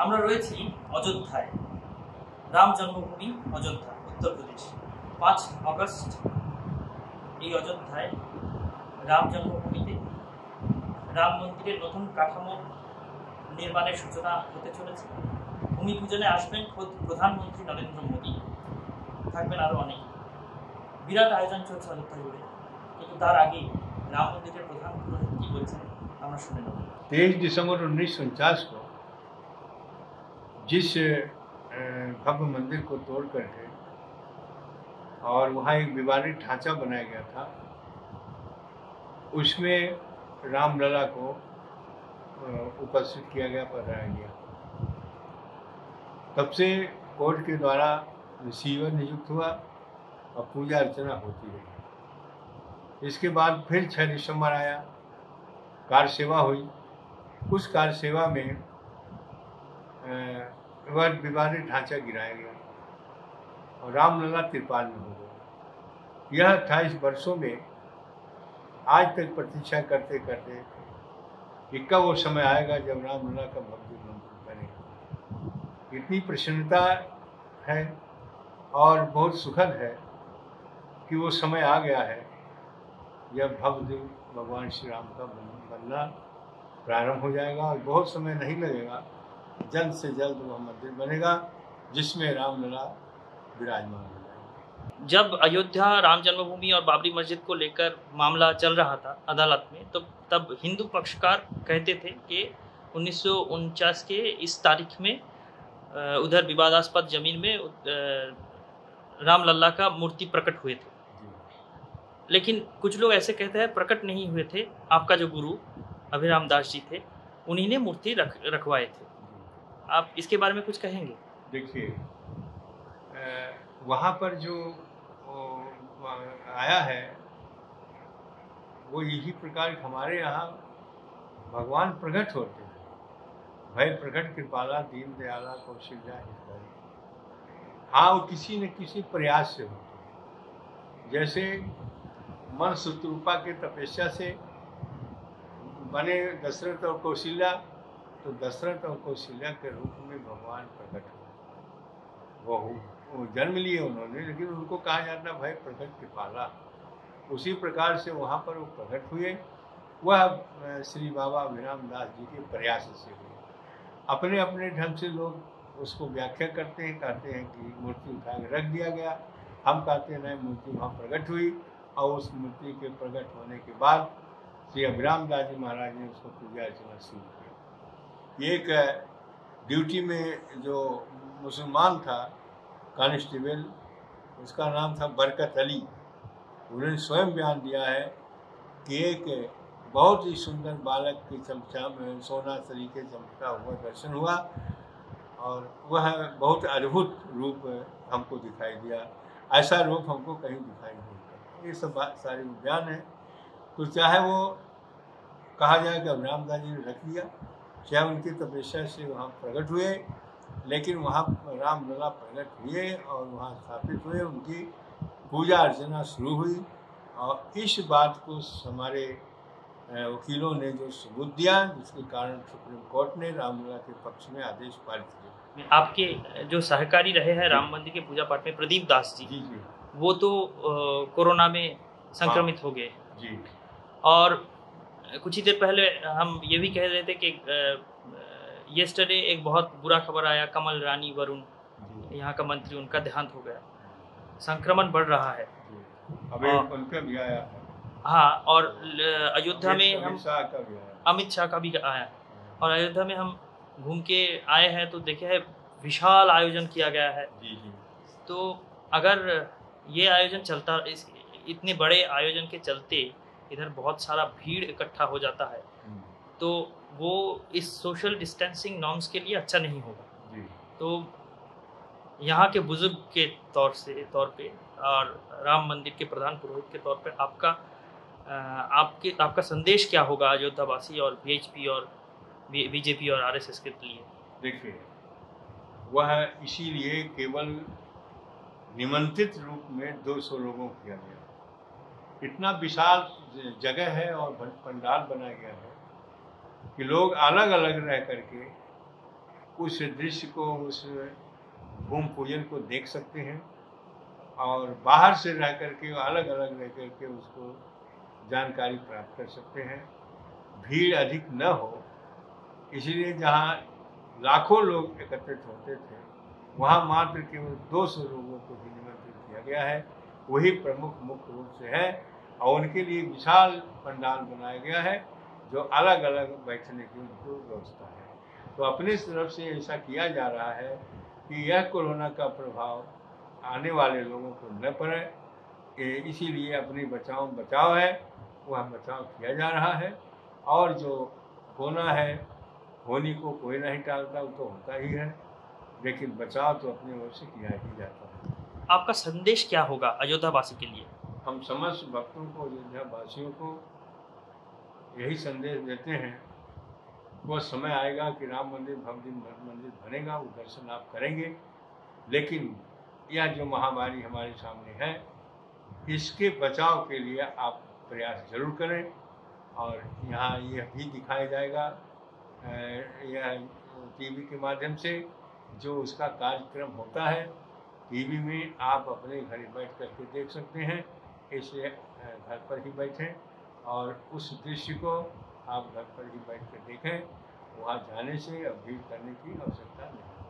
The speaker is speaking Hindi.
আমরা রয়েছি অযোধ্যায়, রাম জন্মভূমি অযোধ্যা, উত্তরপ্রদেশ। 5 আগস্ট এই অযোধ্যায় রাম জন্মভূমিতে রাম মন্দিরের নতুন কাঠামো নির্মাণের সূচনা হতে চলেছে। ভূমি পূজনে আসবেন খোদ প্রধানমন্ত্রী নরেন্দ্র মোদী, থাকবেন আরও অনেক। বিরাট আয়োজন চলছে অযোধ্যা জুড়ে, কিন্তু তার আগে রাম মন্দিরের প্রধান পুরোহিত কি বলছেন আমরা শুনে নেব। 23 दिसंबर 1949 को जिस भव्य मंदिर को तोड़ करके और वहाँ एक विवादित ढांचा बनाया गया था, उसमें रामलला को उपस्थित किया गया, पधराया गया। तब से कोर्ट के द्वारा रिसीवर नियुक्त हुआ और पूजा अर्चना होती रही। इसके बाद फिर 6 दिसंबर आया, कार सेवा हुई। उस कार सेवा में वह विवादित ढांचा गिराया गया और रामलला तिरपाल में हो गया। यह 28 वर्षों में आज तक प्रतीक्षा करते करते कि कब वो समय आएगा जब रामलला का भव्य मंदिर बनेगा। इतनी प्रसन्नता है और बहुत सुखद है कि वो समय आ गया है जब भव्य भगवान श्री राम का बनना प्रारंभ हो जाएगा और बहुत समय नहीं लगेगा, जल्द से जल्द वह मंदिर बनेगा जिसमें रामलला विराजमान हो जाएगा। जब अयोध्या राम जन्मभूमि और बाबरी मस्जिद को लेकर मामला चल रहा था अदालत में, तो तब हिंदू पक्षकार कहते थे कि 1949 के इस तारीख में उधर विवादास्पद जमीन में रामलला का मूर्ति प्रकट हुए थे। लेकिन कुछ लोग ऐसे कहते हैं प्रकट नहीं हुए थे, आपका जो गुरु अभिराम दास जी थे उन्हीं ने मूर्ति रखवाए थे। आप इसके बारे में कुछ कहेंगे? देखिए, वहाँ पर जो आया है वो यही प्रकार हमारे यहाँ भगवान प्रकट होते हैं। भय प्रकट कृपाला दीन दयाला कौशल्या हितकारी। हाँ, वो किसी न किसी प्रयास से होते हैं। जैसे मन शत्रुपा के तपस्या से बने दशरथ और कौशल्या, तो दशरथ और कौशल्या के रूप में भगवान प्रकट हुए। वो जन्म लिए उन्होंने, लेकिन उनको कहा जाता भय प्रकट कृपाला। उसी प्रकार से वहाँ पर वो प्रकट हुए। वह श्री बाबा अभिराम दास जी के प्रयास से हुए। अपने अपने ढंग से लोग उसको व्याख्या करते हैं, कहते हैं कि मूर्ति उठा के रख दिया गया। हम कहते हैं नहीं, मूर्ति वहाँ प्रकट हुई और उस मूर्ति के प्रकट होने के बाद श्री अभिराम दास जी महाराज ने उसको पूजा अर्चना शुरू किया। एक ड्यूटी में जो मुसलमान था कांस्टेबल, उसका नाम था बरकत अली, उन्होंने स्वयं बयान दिया है कि एक बहुत ही सुंदर बालक की चमचा में सोना तरीके चमकता हुआ दर्शन हुआ और वह बहुत अद्भुत रूप हमको दिखाई दिया। ऐसा रूप हमको कहीं दिखाई नहीं पड़ा। ये सब बात सारी बयान है। तो चाहे वो कहा जाए कि अभिराम दास जी ने रख लिया, चाहे उनकी तपस्या से वहाँ प्रकट हुए, लेकिन वहाँ रामलला प्रकट हुए और वहाँ स्थापित हुए, उनकी पूजा अर्चना शुरू हुई। और इस बात को हमारे वकीलों ने जो सबूत दिया, जिसके कारण सुप्रीम कोर्ट ने रामलला के पक्ष में आदेश पारित किया। आपके जो सहकारी रहे हैं राम मंदिर के पूजा पाठ में, प्रदीप दास जी, जी वो तो कोरोना में संक्रमित हो गए जी। और कुछ ही देर पहले हम ये भी कह रहे थे कि येस्टरडे एक बहुत बुरा खबर आया, कमल रानी वरुण यहाँ का मंत्री, उनका देहांत हो गया। संक्रमण बढ़ रहा है। अभी उनका भी आया है। हाँ, और अयोध्या में हम अमित शाह का भी आया, और अयोध्या में हम घूम के आए हैं तो देखे है विशाल आयोजन किया गया है। तो अगर ये आयोजन चलता, इतने बड़े आयोजन के चलते इधर बहुत सारा भीड़ इकट्ठा हो जाता है, तो वो इस सोशल डिस्टेंसिंग नॉर्म्स के लिए अच्छा नहीं होगा। तो यहाँ के बुजुर्ग के तौर पे और राम मंदिर के प्रधान पुरोहित के तौर पे आपका संदेश क्या होगा अयोध्यावासी और बीएचपी और बीजेपी और आरएसएस के लिए? देखिए, वह इसीलिए केवल निमंत्रित रूप में 200 लोगों को किया गया। इतना विशाल जगह है और पंडाल बनाया गया है कि लोग अलग अलग रह करके उस दृश्य को, उस भूमि पूजन को देख सकते हैं और बाहर से रह करके, अलग अलग रह करके उसको जानकारी प्राप्त कर सकते हैं। भीड़ अधिक न हो, इसलिए जहाँ लाखों लोग एकत्रित होते थे वहाँ मात्र केवल 200 लोगों को ही निमंत्रित किया गया है। वही प्रमुख मुख्य रूप से है और उनके लिए विशाल पंडाल बनाया गया है जो अलग अलग बैठने की उनको व्यवस्था है। तो अपनी तरफ से ऐसा किया जा रहा है कि यह कोरोना का प्रभाव आने वाले लोगों को न पड़े, इसीलिए अपनी बचाव है वह बचाव किया जा रहा है। और जो होना है, होने को कोई नहीं टालता, वो तो होता ही है, लेकिन बचाव तो अपनी ओर से किया ही जाता है। आपका संदेश क्या होगा अयोध्या वासी के लिए? हम समस्त भक्तों को, अयोध्या वासियों को यही संदेश देते हैं, वो समय आएगा कि राम मंदिर, भव्य मंदिर बनेगा, वो दर्शन आप करेंगे, लेकिन यह जो महामारी हमारे सामने है इसके बचाव के लिए आप प्रयास जरूर करें। और यहाँ यह भी दिखाया जाएगा यह टीवी के माध्यम से जो उसका कार्यक्रम होता है, टीवी में आप अपने घर बैठ करके देख सकते हैं। इसलिए घर पर ही बैठें और उस दृश्य को आप घर पर ही बैठ कर देखें। वहाँ जाने से अब भीड़ करने की आवश्यकता नहीं।